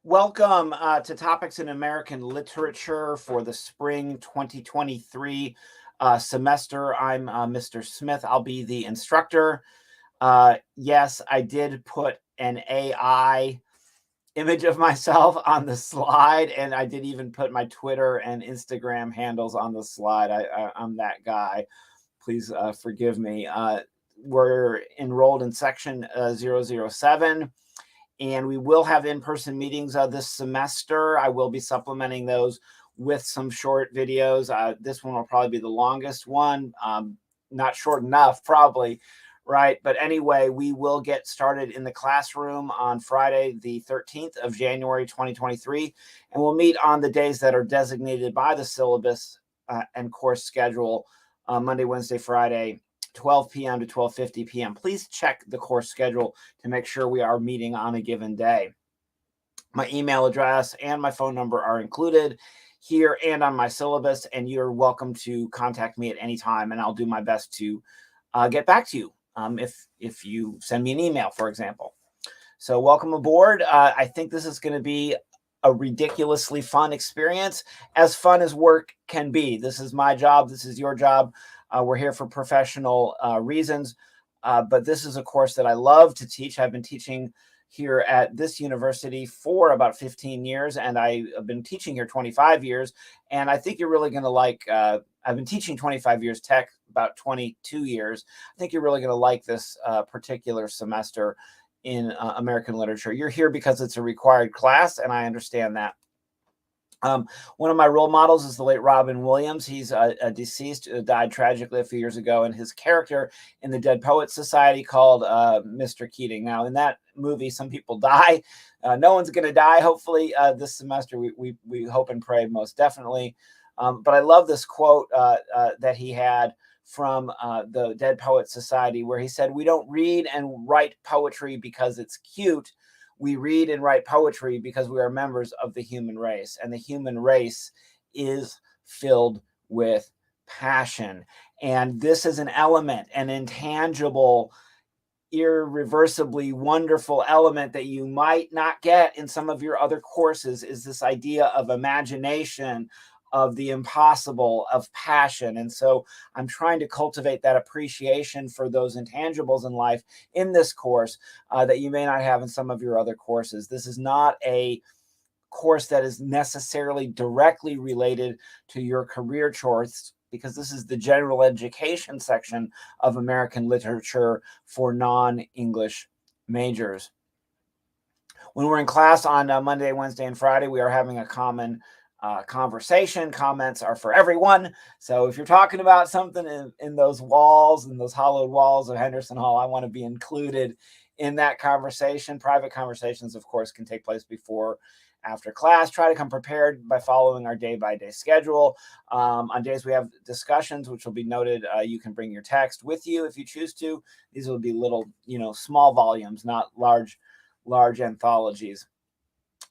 Welcome to Topics in American Literature for the spring 2023 semester. I'm Mr. Smith. I'll be the instructor. Yes, I did put an AI image of myself on the slide, and I did even put my Twitter and Instagram handles on the slide. I'm that guy. Please forgive me. We're enrolled in section 007. And we will have in-person meetings this semester. I will be supplementing those with some short videos. This one will probably be the longest one. Not short enough, probably, right? But anyway, we will get started in the classroom on Friday, the 13th of January, 2023. And we'll meet on the days that are designated by the syllabus and course schedule, Monday, Wednesday, Friday, 12 p.m. to 12:50 p.m. Please check the course schedule to make sure we are meeting on a given day. My email address and my phone number are included here and on my syllabus, and you're welcome to contact me at any time, and I'll do my best to get back to you if you send me an email, for example. So welcome aboard. I think this is going to be a ridiculously fun experience, as fun as work can be. This is my job. This is your job. We're here for professional reasons, but this is a course that I love to teach. I've been teaching here at this university for about 15 years, and I have been teaching here 25 years, and I think you're really going to like, I've been teaching 25 years tech, about 22 years. I think you're really going to like this particular semester in American literature. You're here because it's a required class, and I understand that. One of my role models is the late Robin Williams. He's a deceased, died tragically a few years ago, and his character in the Dead Poets Society called Mr. Keating. Now, in that movie, some people die. No one's going to die, hopefully, this semester. We hope and pray most definitely. But I love this quote that he had from the Dead Poets Society, where he said, "We don't read and write poetry because it's cute. We read and write poetry because we are members of the human race, and the human race is filled with passion." And this is an element, an intangible, irreversibly wonderful element that you might not get in some of your other courses, is this idea of imagination, of the impossible, of passion. And so I'm trying to cultivate that appreciation for those intangibles in life in this course that you may not have in some of your other courses. This is not a course that is necessarily directly related to your career choice, because this is the general education section of American literature for non-English majors. When we're in class on Monday, Wednesday, and Friday, we are having a common conversation. Comments are for everyone. So if you're talking about something in those walls, in those hollowed walls of Henderson Hall, I want to be included in that conversation. Private conversations, of course, can take place before, after class. Try to come prepared by following our day-by-day schedule. On days we have discussions, which will be noted, you can bring your text with you if you choose to. These will be little, small volumes, not large anthologies.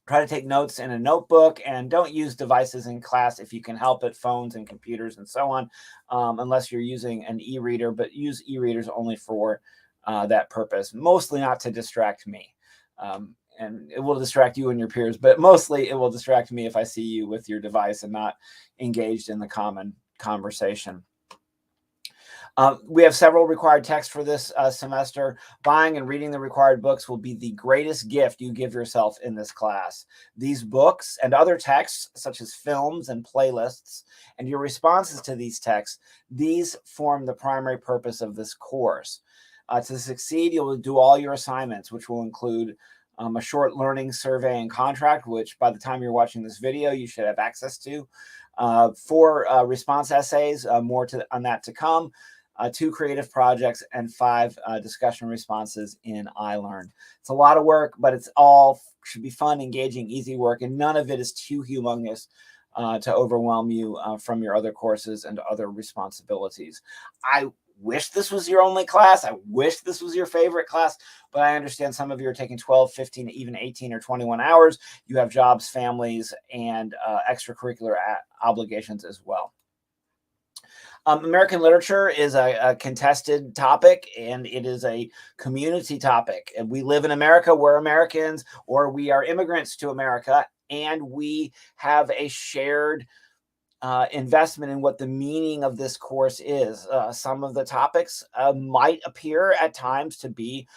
Try to take notes in a notebook, and don't use devices in class if you can help it, phones and computers and so on, unless you're using an e-reader, but use e-readers only for that purpose, mostly not to distract me. And it will distract you and your peers, but mostly it will distract me if I see you with your device and not engaged in the common conversation. We have several required texts for this semester. Buying and reading the required books will be the greatest gift you give yourself in this class. These books and other texts, such as films and playlists, and your responses to these texts, these form the primary purpose of this course. To succeed, you'll do all your assignments, which will include a short learning survey and contract, which by the time you're watching this video, you should have access to. 4 response essays, more on that to come. 2 creative projects, and 5 discussion responses in iLearn. It's a lot of work, but it's all should be fun, engaging, easy work, and none of it is too humongous to overwhelm you from your other courses and other responsibilities. I wish this was your only class. I wish this was your favorite class, but I understand some of you are taking 12, 15, even 18 or 21 hours. You have jobs, families, and extracurricular obligations as well. American literature is a contested topic, and it is a community topic. And we live in America, we're Americans, or we are immigrants to America, and we have a shared investment in what the meaning of this course is. Some of the topics might appear at times to be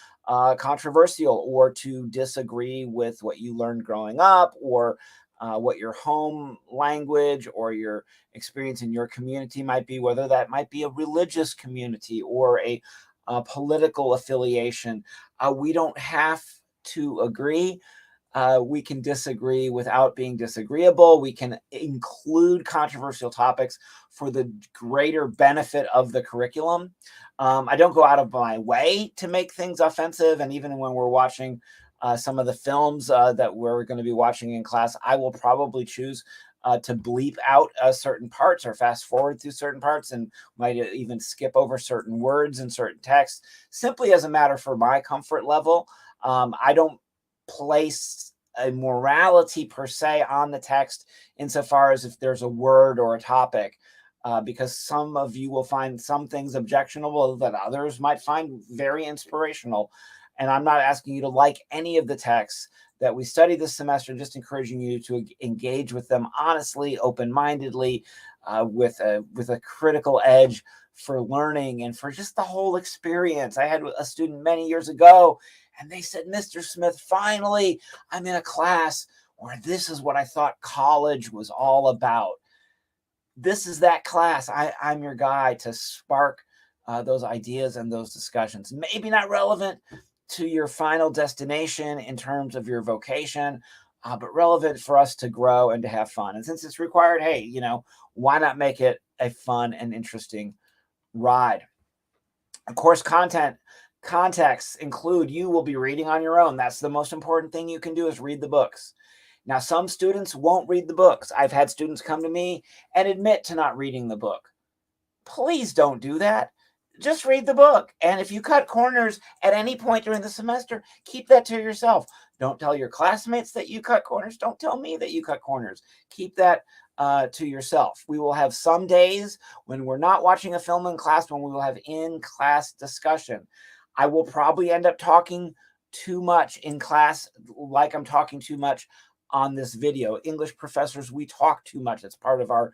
controversial, or to disagree with what you learned growing up, or what your home language or your experience in your community might be, whether that might be a religious community or a political affiliation. We don't have to agree. We can disagree without being disagreeable. We can include controversial topics for the greater benefit of the curriculum. I don't go out of my way to make things offensive. And even when we're watching some of the films that we're going to be watching in class, I will probably choose to bleep out certain parts, or fast forward through certain parts, and might even skip over certain words and certain texts, simply as a matter for my comfort level. I don't place a morality per se on the text insofar as if there's a word or a topic, because some of you will find some things objectionable that others might find very inspirational. And I'm not asking you to like any of the texts that we study this semester, just encouraging you to engage with them honestly, open-mindedly, with a critical edge for learning and for just the whole experience. I had a student many years ago, and they said, "Mr. Smith, finally, I'm in a class where this is what I thought college was all about." This is that class. I'm your guy to spark those ideas and those discussions. Maybe not relevant to your final destination in terms of your vocation, but relevant for us to grow and to have fun. And since it's required, hey, why not make it a fun and interesting ride? Of course, contexts include you will be reading on your own. That's the most important thing you can do, is read the books. Now, some students won't read the books. I've had students come to me and admit to not reading the book. Please don't do that. Just read the book. And if you cut corners at any point during the semester, keep that to yourself. Don't tell your classmates that you cut corners. Don't tell me that you cut corners. Keep that to yourself. We will have some days when we're not watching a film in class, when we will have in-class discussion. I will probably end up talking too much in class, like I'm talking too much on this video. English professors, we talk too much. It's part of our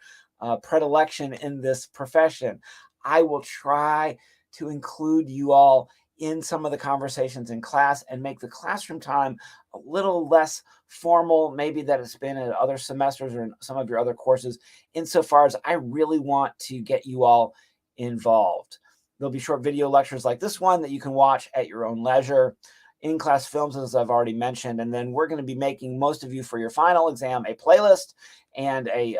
predilection in this profession. I will try to include you all in some of the conversations in class and make the classroom time a little less formal, maybe that it's been in other semesters or in some of your other courses, insofar as I really want to get you all involved. There'll be short video lectures like this one that you can watch at your own leisure. In-class films, as I've already mentioned, and then we're going to be making, most of you for your final exam, a playlist and a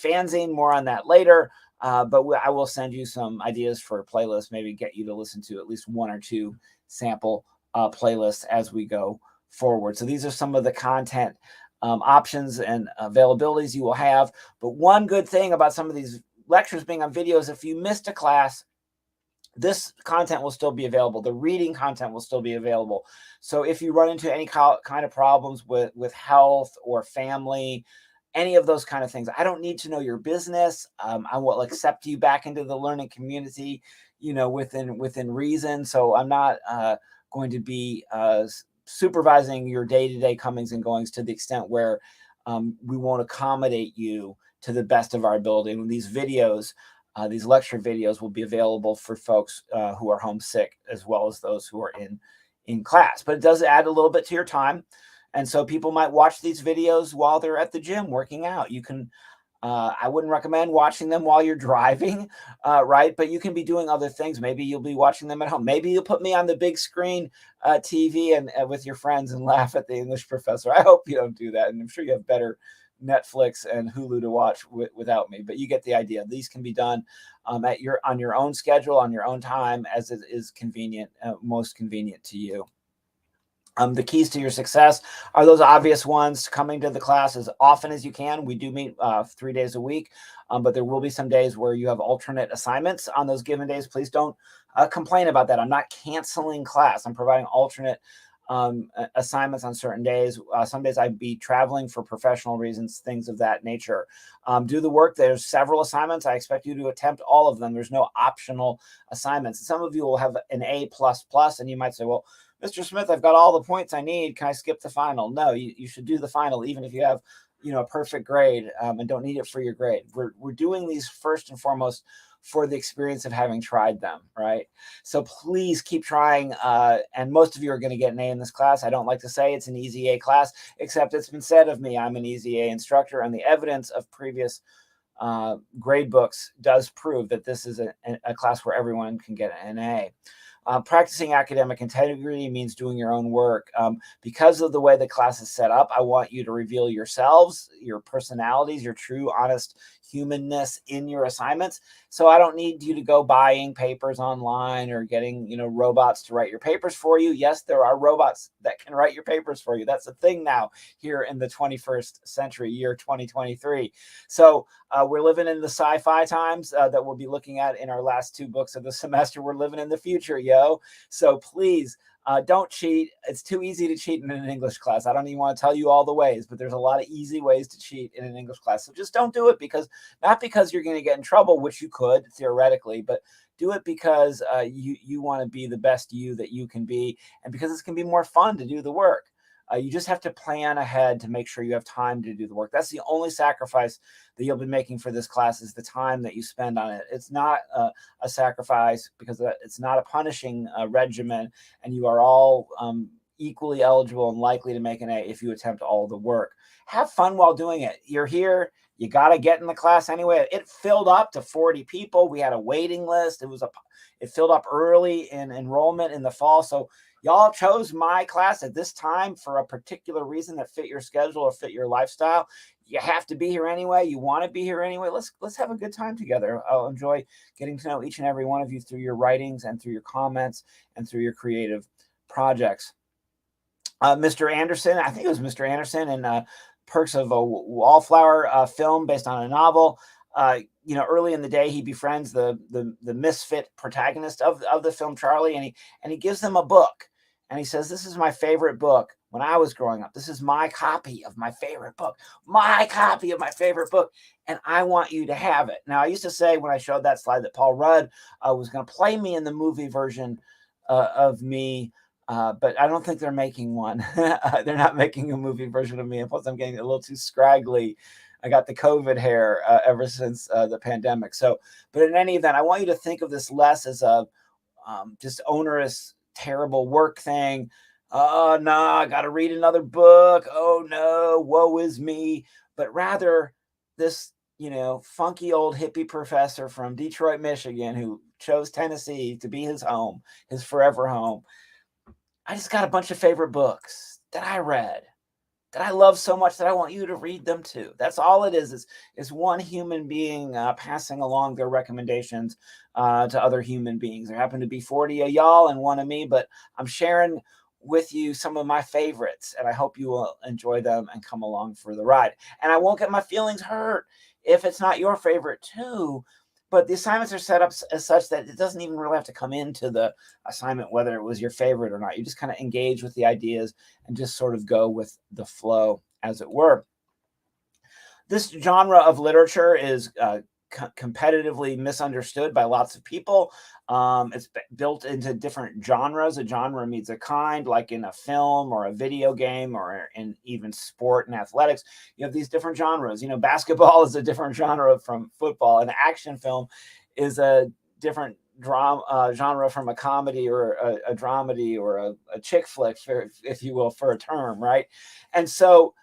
fanzine. More on that later. But I will send you some ideas for a playlist, maybe get you to listen to at least one or two sample playlists as we go forward. So these are some of the content options and availabilities you will have. But one good thing about some of these lectures being on video is if you missed a class, this content will still be available. The reading content will still be available. So if you run into any kind of problems with health or family, any of those kind of things, I don't need to know your business. I will accept you back into the learning community, within reason. So I'm not going to be supervising your day-to-day comings and goings to the extent where we won't accommodate you to the best of our ability. And these videos, these lecture videos, will be available for folks who are homesick, as well as those who are in class. But it does add a little bit to your time. And so people might watch these videos while they're at the gym working out. You can, I wouldn't recommend watching them while you're driving, right? But you can be doing other things. Maybe you'll be watching them at home. Maybe you'll put me on the big screen TV and with your friends and laugh at the English professor. I hope you don't do that. And I'm sure you have better Netflix and Hulu to watch without me, but you get the idea. These can be done on your own schedule, on your own time, as it is convenient, most convenient to you. The keys to your success are those obvious ones: coming to the class as often as you can. We do meet 3 days a week, but there will be some days where you have alternate assignments on those given days. Please don't complain about that. I'm not canceling class. I'm providing alternate assignments on certain days. Some days I'd be traveling for professional reasons, things of that nature. Do the work. There's several assignments. I expect you to attempt all of them. There's no optional assignments. Some of you will have an A++, and you might say, well, Mr. Smith, I've got all the points I need. Can I skip the final? No, you should do the final, even if you have a perfect grade and don't need it for your grade. We're doing these first and foremost for the experience of having tried them, right? So please keep trying. And most of you are going to get an A in this class. I don't like to say it's an easy A class, except it's been said of me, I'm an easy A instructor, and the evidence of previous grade books does prove that this is a class where everyone can get an A. Practicing academic integrity means doing your own work. Because of the way the class is set up, I want you to reveal yourselves, your personalities, your true, honest humanness in your assignments. So I don't need you to go buying papers online or getting, robots to write your papers for you. Yes, there are robots that can write your papers for you. That's a thing now here in the 21st century, year 2023. So we're living in the sci-fi times that we'll be looking at in our last 2 books of the semester. We're living in the future, yo. So please, don't cheat. It's too easy to cheat in an English class. I don't even want to tell you all the ways, but there's a lot of easy ways to cheat in an English class. So just don't do it, not because you're going to get in trouble, which you could theoretically, but do it because you want to be the best you that you can be, and because it's going to be more fun to do the work. You just have to plan ahead to make sure you have time to do the work. That's the only sacrifice that you'll be making for this class, is the time that you spend on it. It's not a sacrifice, because it's not a punishing regimen, and you are all equally eligible and likely to make an A if you attempt all the work. Have fun while doing it. You're here. You got to get in the class anyway. It filled up to 40 people. We had a waiting list. It filled up early in enrollment in the fall. So y'all chose my class at this time for a particular reason that fit your schedule or fit your lifestyle. You have to be here anyway. You want to be here anyway. Let's have a good time together. I'll enjoy getting to know each and every one of you through your writings and through your comments and through your creative projects. Mr. Anderson, I think it was Mr. Anderson in Perks of a Wallflower film based on a novel. Early in the day, he befriends the misfit protagonist of the film, Charlie, and he gives them a book. And he says, this is my favorite book when I was growing up. This is my copy of my favorite book. My copy of my favorite book. And I want you to have it. Now, I used to say when I showed that slide that Paul Rudd was going to play me in the movie version of me. But I don't think they're making one. They're not making a movie version of me. And plus, I'm getting a little too scraggly. I got the COVID hair ever since the pandemic. So, but in any event, I want you to think of this less as a just onerous, terrible work thing. Oh, no, I got to read another book. Oh, no, woe is me. But rather this, funky old hippie professor from Detroit, Michigan, who chose Tennessee to be his home, his forever home. I just got a bunch of favorite books that I read, that I love so much that I want you to read them too. That's all it is one human being passing along their recommendations to other human beings. There happen to be 40 of y'all and 1 of me, but I'm sharing with you some of my favorites, and I hope you will enjoy them and come along for the ride. And I won't get my feelings hurt if it's not your favorite too. But the assignments are set up as such that it doesn't even really have to come into the assignment whether it was your favorite or not. You just kind of engage with the ideas and just sort of go with the flow, as it were. This genre of literature is competitively misunderstood by lots of people. It's built into different genres. A genre means a kind, like in a film or a video game or in even sport and athletics. You have these different genres. Basketball is a different genre from football. An action film is a different genre from a comedy or a dramedy or a chick flick, if you will, for a term, right? And so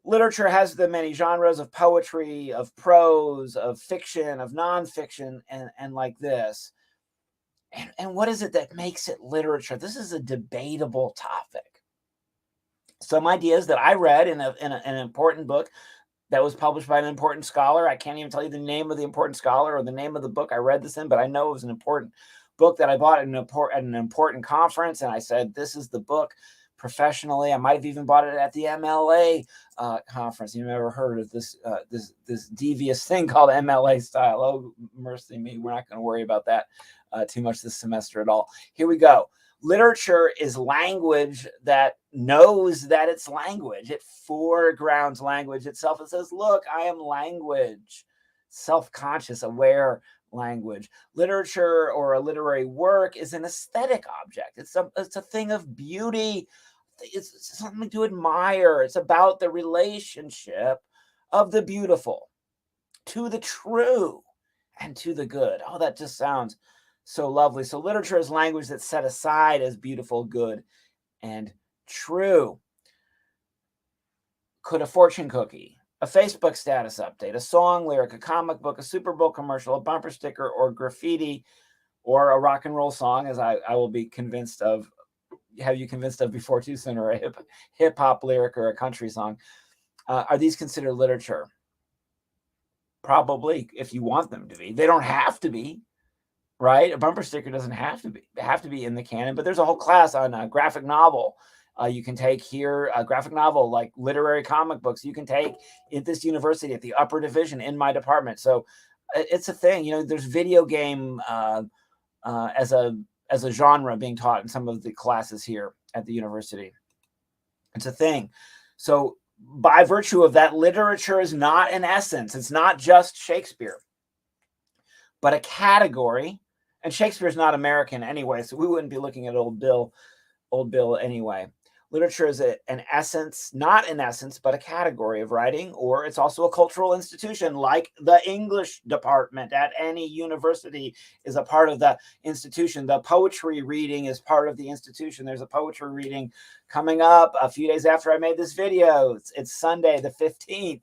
literature has the many genres of poetry, of prose, of fiction, of nonfiction, and like this. And what is it that makes it literature? This is a debatable topic. Some ideas that I read in an important book that was published by an important scholar. I can't even tell you the name of the important scholar or the name of the book I read this in, but I know it was an important book that I bought at an important conference. And I said, this is the book. Professionally, I might have even bought it at the MLA conference. You've never heard of this devious thing called MLA style. Oh, mercy me. We're not going to worry about that too much this semester at all. Here we go. Literature is language that knows that it's language. It foregrounds language itself. It says, look, I am language, self-conscious, aware language. Literature or a literary work is an aesthetic object. It's a thing of beauty. It's something to admire. It's about the relationship of the beautiful to the true and to the good. Oh, that just sounds so lovely. So literature is language that's set aside as beautiful, good, and true. Could a fortune cookie, a Facebook status update, a song lyric, a comic book, a Super Bowl commercial, a bumper sticker, or graffiti, or a rock and roll song, as I will be convinced of, have you convinced of before too soon, or a hip hop lyric or a country song, are these considered literature? Probably, if you want them to be. They don't have to be, right? A bumper sticker doesn't have to be in the canon, but there's a whole class on a graphic novel. You can take here a graphic novel, like literary comic books. You can take at this university at the upper division in my department. So it's a thing. There's video game as a genre being taught in some of the classes here at the university. It's a thing. So by virtue of that, literature is not an essence. It's not just Shakespeare, but a category. And Shakespeare's not American anyway, so we wouldn't be looking at Old Bill anyway. Literature is an essence, not an essence, but a category of writing, or it's also a cultural institution, like the English department at any university is a part of the institution. The poetry reading is part of the institution. There's a poetry reading coming up a few days after I made this video. It's Sunday, the 15th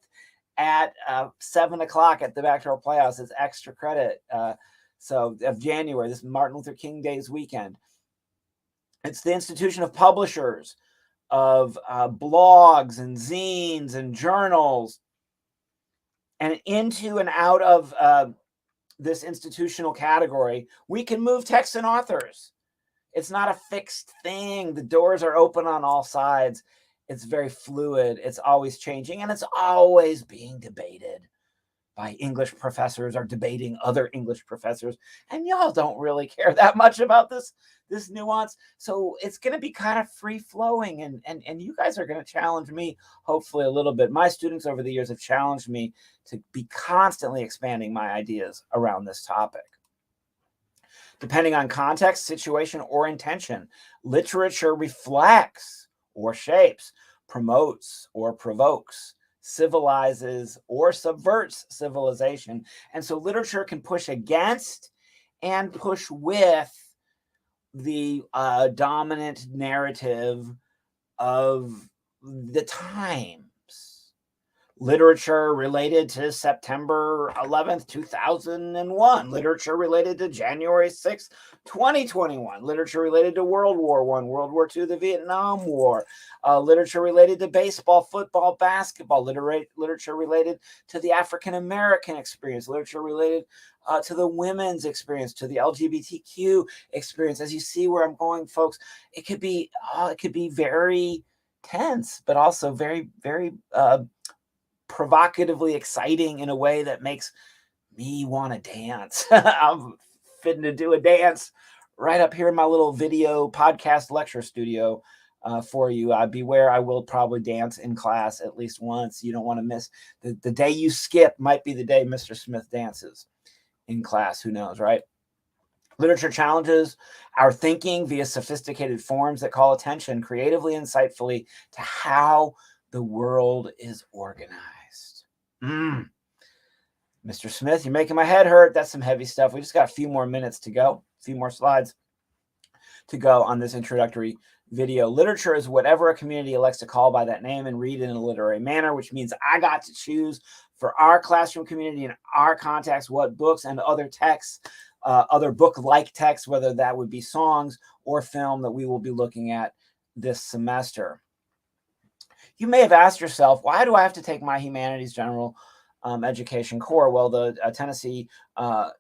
at 7 o'clock at the Backdoor Playhouse. It's extra credit. So of January, this Martin Luther King Day's weekend. It's the institution of publishers, of blogs and zines and journals. And into and out of this institutional category, we can move texts and authors. It's not a fixed thing. The doors are open on all sides. It's very fluid. It's always changing, and it's always being debated by English professors or debating other English professors. And y'all don't really care that much about this nuance. So it's going to be kind of free flowing, and you guys are going to challenge me, hopefully a little bit. My students over the years have challenged me to be constantly expanding my ideas around this topic. Depending on context, situation, or intention, literature reflects or shapes, promotes or provokes, civilizes or subverts civilization. And so literature can push against and push with the dominant narrative of the times. Literature related to September 11th, 2001. Literature related to January 6th, 2021. Literature related to World War I, World War II, the Vietnam War. Literature related to baseball, football, basketball. Literature related to the African American experience. Literature related to the women's experience, to the LGBTQ experience. As you see where I'm going, folks, it could be very tense, but also very, very provocatively exciting in a way that makes me want to dance. I'm fitting to do a dance right up here in my little video podcast lecture studio for you. Beware, I will probably dance in class at least once. You don't want to miss the day you skip might be the day Mr. Smith dances in class. Who knows, right? Literature challenges our thinking via sophisticated forms that call attention creatively, insightfully to how the world is organized. Mr. Smith, you're making my head hurt. That's some heavy stuff. We just got a few more minutes to go, a few more slides to go on this introductory video. Literature is whatever a community elects to call by that name and read in a literary manner, which means I got to choose for our classroom community and our context what books and other texts, other book-like texts, whether that would be songs or film, that we will be looking at this semester. You may have asked yourself, why do I have to take my humanities general education core? Well, the Tennessee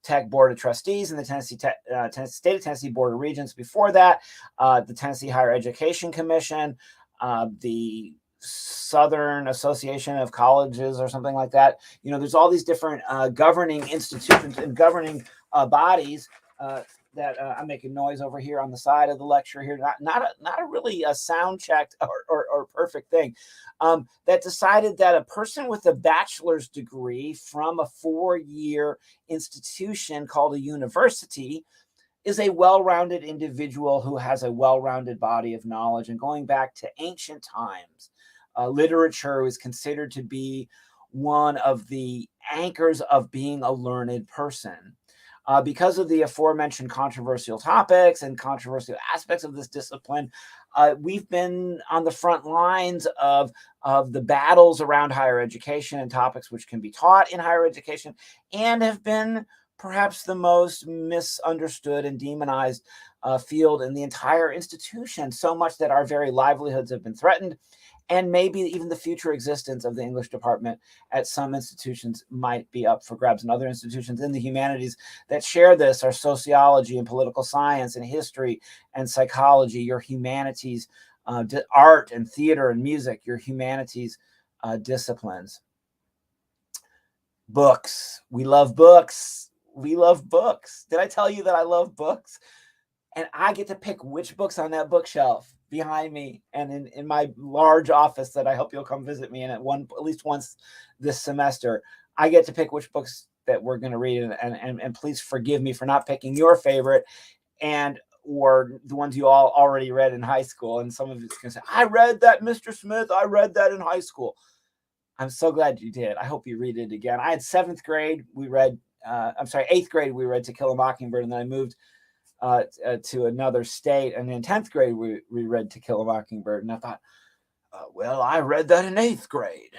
Tech Board of Trustees and the State of Tennessee Board of Regents before that, the Tennessee Higher Education Commission, the Southern Association of Colleges or something like that. There's all these different governing institutions and governing bodies that I'm making noise over here on the side of the lecture here. Not a really a sound checked or perfect thing. That decided that a person with a bachelor's degree from a 4-year institution called a university is a well-rounded individual who has a well-rounded body of knowledge. And going back to ancient times, literature is considered to be one of the anchors of being a learned person. Because of the aforementioned controversial topics and controversial aspects of this discipline, we've been on the front lines of the battles around higher education and topics which can be taught in higher education, and have been perhaps the most misunderstood and demonized field in the entire institution, so much that our very livelihoods have been threatened, and maybe even the future existence of the English department at some institutions might be up for grabs. And other institutions in the humanities that share this are sociology and political science and history and psychology, your humanities, art and theater and music, your humanities disciplines. Books. We love books. We love books. Did I tell you that I love books? And I get to pick which books on that bookshelf behind me and in my large office that I hope you'll come visit me in at least once this semester. I get to pick which books that we're going to read, and please forgive me for not picking your favorite and or the ones you all already read in high school. And some of you can say, I read that, Mr. Smith. I read that in high school. I'm so glad you did. I hope you read it again. I had 7th grade. We read, 8th grade. We read To Kill a Mockingbird, and then I moved to another state. And in 10th grade, we read To Kill a Mockingbird. And I thought, well, I read that in 8th grade.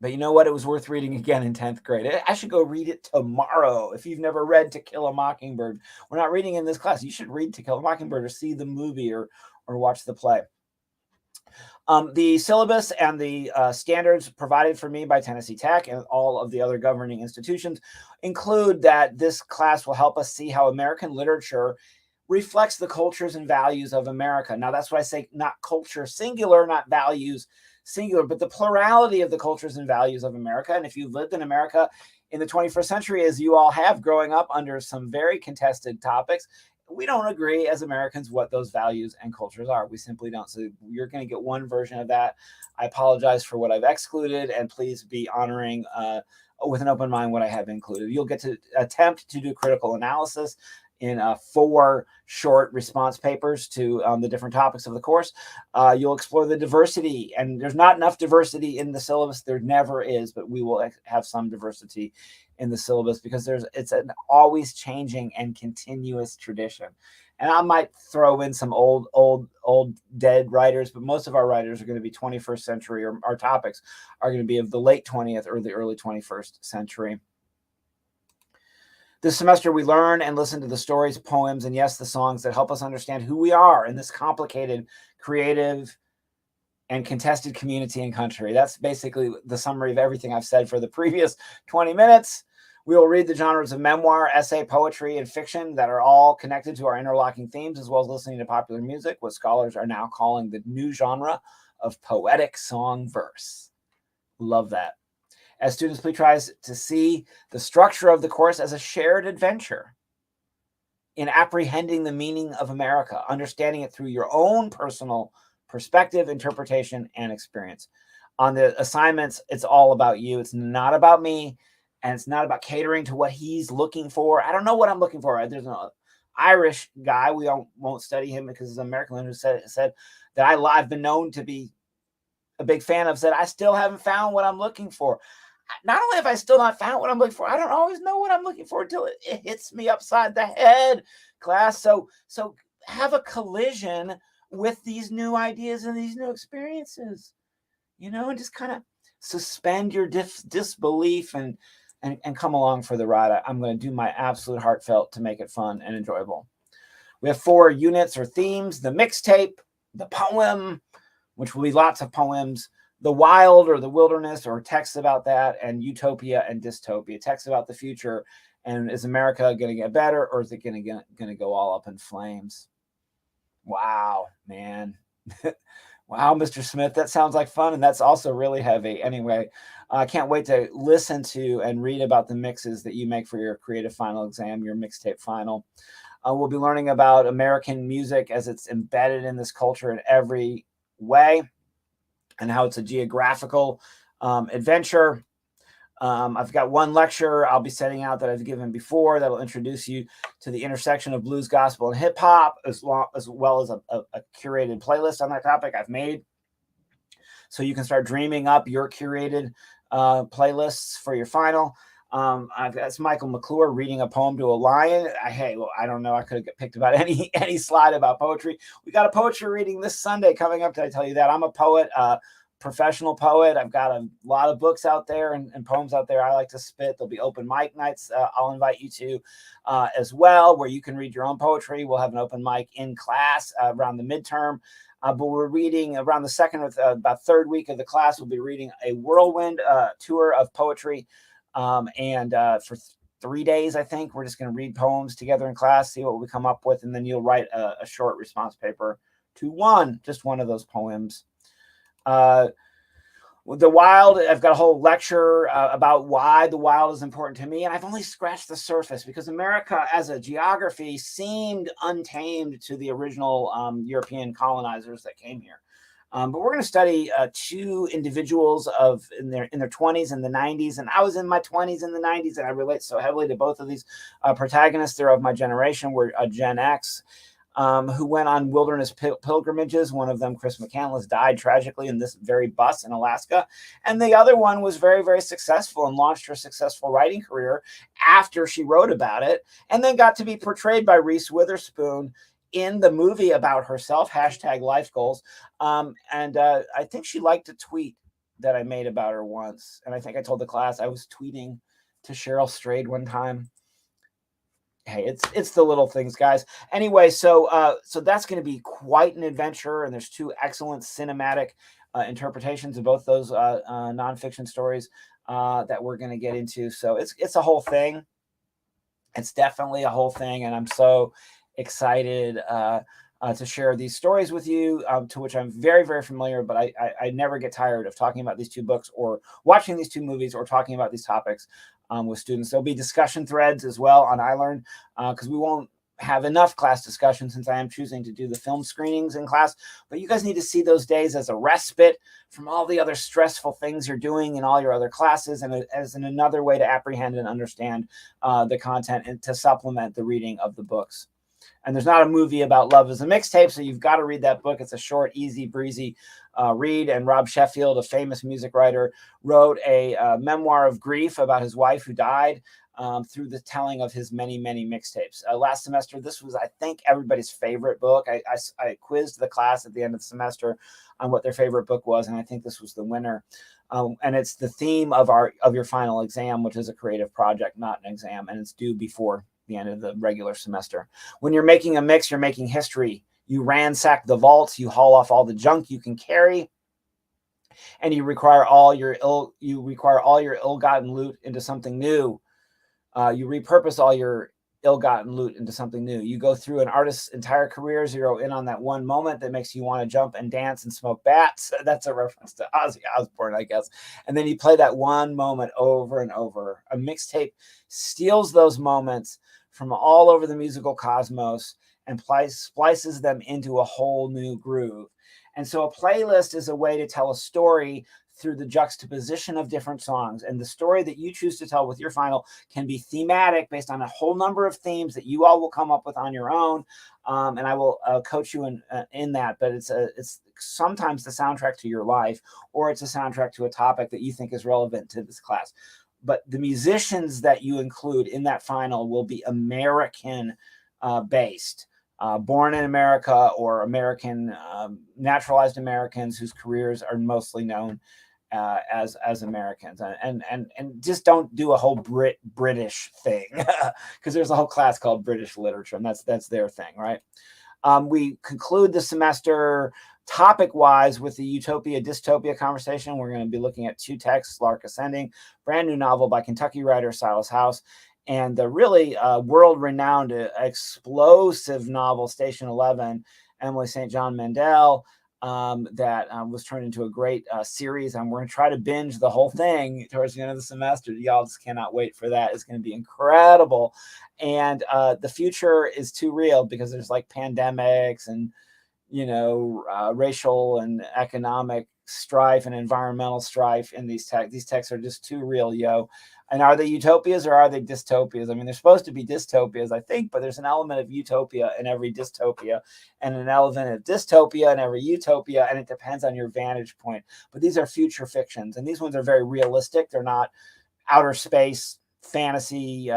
But you know what? It was worth reading again in 10th grade. I should go read it tomorrow. If you've never read To Kill a Mockingbird, we're not reading in this class. You should read To Kill a Mockingbird or see the movie or watch the play. The syllabus and the standards provided for me by Tennessee Tech and all of the other governing institutions include that this class will help us see how American literature reflects the cultures and values of America. Now, that's why I say not culture singular, not values singular, but the plurality of the cultures and values of America. And if you've lived in America in the 21st century, as you all have, growing up under some very contested topics, we don't agree as Americans what those values and cultures are. We simply don't. So you're going to get one version of that. I apologize for what I've excluded, and please be honoring with an open mind what I have included. You'll get to attempt to do critical analysis in 4 short response papers to the different topics of the course. You'll explore the diversity, and there's not enough diversity in the syllabus. There never is, but we will have some diversity in the syllabus because it's an always changing and continuous tradition. And I might throw in some old dead writers, but most of our writers are going to be 21st century, or our topics are going to be of the late 20th or the early 21st century. This semester, we learn and listen to the stories, poems, and yes, the songs that help us understand who we are in this complicated, creative, and contested community and country. That's basically the summary of everything I've said for the previous 20 minutes. We will read the genres of memoir, essay, poetry, and fiction that are all connected to our interlocking themes, as well as listening to popular music, what scholars are now calling the new genre of poetic song verse. Love that. As students, please try to see the structure of the course as a shared adventure in apprehending the meaning of America, understanding it through your own personal perspective, interpretation, and experience. On the assignments, it's all about you. It's not about me, and it's not about catering to what he's looking for. I don't know what I'm looking for. There's an Irish guy, we won't study him because he's an American, who said that I've been known to be a big fan of, said, I still haven't found what I'm looking for. Not only have I still not found what I'm looking for, I don't always know what I'm looking for until it hits me upside the head, class. So have a collision with these new ideas and these new experiences, and just kind of suspend your disbelief and come along for the ride. I'm going to do my absolute heartfelt to make it fun and enjoyable. We have 4 units or themes: the mixtape, the poem, which will be lots of poems, the wild or the wilderness or texts about that, and utopia and dystopia, texts about the future. And is America going to get better, or is it going to go all up in flames? Wow, man. Wow, Mr. Smith, that sounds like fun, and that's also really heavy. Anyway, I can't wait to listen to and read about the mixes that you make for your creative final exam, your mixtape final. We'll be learning about American music as it's embedded in this culture in every way, and how it's a geographical adventure. I've got one lecture I'll be setting out that I've given before that'll introduce you to the intersection of blues, gospel, and hip hop, as well as a curated playlist on that topic I've made. So you can start dreaming up your curated playlists for your final. I've got Michael McClure reading a poem to a lion. I don't know. I could have picked about any slide about poetry. We got a poetry reading this Sunday coming up. Did I tell you that? I'm a poet. Professional poet. I've got a lot of books out there and poems out there I like to spit. There'll be open mic nights I'll invite you to as well, where you can read your own poetry. We'll have an open mic in class around the midterm. But we're reading around the second or about third week of the class. We'll be reading a whirlwind tour of poetry. For 3 days, I think, we're just going to read poems together in class, see what we come up with, and then you'll write a short response paper to just one of those poems. The wild, I've got a whole lecture about why the wild is important to me, and I've only scratched the surface because America as a geography seemed untamed to the original European colonizers that came here. But we're going to study two individuals in their 20s and the 90s, and I was in my 20s and the 90s, and I relate so heavily to both of these protagonists. They're of my generation. We're Gen X. Who went on wilderness pilgrimages. One of them, Chris McCandless, died tragically in this very bus in Alaska. And the other one was very, very successful and launched her successful writing career after she wrote about it, and then got to be portrayed by Reese Witherspoon in the movie about herself, #LifeGoals. I think she liked a tweet that I made about her once. And I think I told the class I was tweeting to Cheryl Strayed one time. Hey, it's the little things, guys. Anyway, so that's going to be quite an adventure, and there's two excellent cinematic interpretations of both those nonfiction stories that we're going to get into. So it's a whole thing. It's definitely a whole thing, and I'm so excited to share these stories with you, to which I'm very, very familiar, but I never get tired of talking about these two books or watching these two movies or talking about these topics with students. There'll be discussion threads as well on iLearn, because we won't have enough class discussion since I am choosing to do the film screenings in class. But you guys need to see those days as a respite from all the other stressful things you're doing in all your other classes, and as another way to apprehend and understand the content and to supplement the reading of the books. And there's not a movie about love as a mixtape, so you've got to read that book. It's a short, easy, breezy read. And Rob Sheffield, a famous music writer, wrote a memoir of grief about his wife who died through the telling of his many, many mixtapes. Last semester, this was, I think, everybody's favorite book. I quizzed the class at the end of the semester on what their favorite book was, and I think this was the winner. And it's the theme of your final exam, which is a creative project, not an exam, and it's due before the end of the regular semester. When you're making a mix, you're making history. You ransack the vaults, you haul off all the junk you can carry, and you require all your ill-gotten loot into something new. You repurpose all your ill-gotten loot into something new. You go through an artist's entire career, zero in on that one moment that makes you want to jump and dance and smoke bats. That's a reference to Ozzy Osbourne, I guess. And then you play that one moment over and over. A mixtape steals those moments from all over the musical cosmos and splices them into a whole new groove. And so a playlist is a way to tell a story through the juxtaposition of different songs. And the story that you choose to tell with your final can be thematic based on a whole number of themes that you all will come up with on your own. And I will coach you in that. But it's sometimes the soundtrack to your life, or it's a soundtrack to a topic that you think is relevant to this class. But the musicians that you include in that final will be American based. Born in America or American, naturalized Americans whose careers are mostly known as Americans, and just don't do a whole British thing, because there's a whole class called British literature, and that's their thing, right? We conclude the semester topic-wise with the utopia-dystopia conversation. We're going to be looking at two texts, Lark Ascending, brand new novel by Kentucky writer Silas House, and the really world-renowned, explosive novel, Station 11, Emily St. John Mandel. that was turned into a great series. And we're going to try to binge the whole thing towards the end of the semester. Y'all just cannot wait for that. It's going to be incredible. And the future is too real because there's like pandemics and, racial and economic strife and environmental strife in these texts. These texts are just too real, yo. And are they utopias or are they dystopias? I mean, they're supposed to be dystopias, I think, but there's an element of utopia in every dystopia and an element of dystopia in every utopia, and it depends on your vantage point. But these are future fictions, and these ones are very realistic. They're not outer space fantasy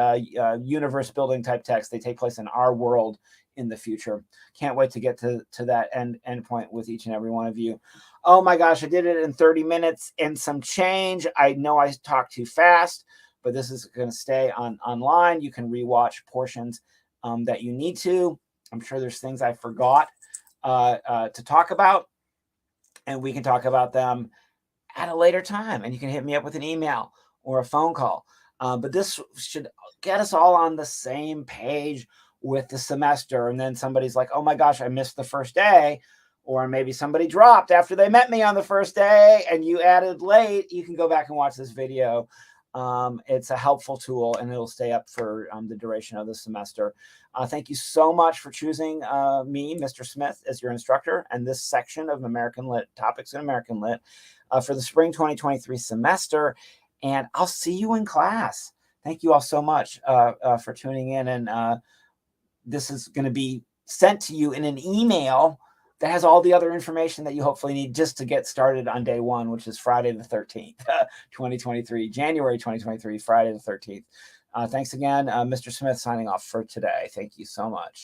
universe building type texts. They take place in our world in the future. Can't wait to get to that end point with each and every one of you. Oh my gosh, I did it in 30 minutes and some change. I know I talked too fast, but this is going to stay online. You can rewatch portions that you need to. I'm sure there's things I forgot to talk about, and we can talk about them at a later time. And you can hit me up with an email or a phone call. But this should get us all on the same page with the semester. And then somebody's like, oh my gosh, I missed the first day. Or maybe somebody dropped after they met me on the first day and you added late. You can go back and watch this video. It's a helpful tool and it'll stay up for the duration of the semester. Thank you so much for choosing me, Mr. Smith, as your instructor and this section of American Lit, Topics in American Lit, for the spring 2023 semester. And I'll see you in class. Thank you all so much for tuning in. And this is going to be sent to you in an email that has all the other information that you hopefully need just to get started on day one, which is Friday the 13th, 2023, January 2023, Friday the 13th. Thanks again, Mr. Smith signing off for today. Thank you so much.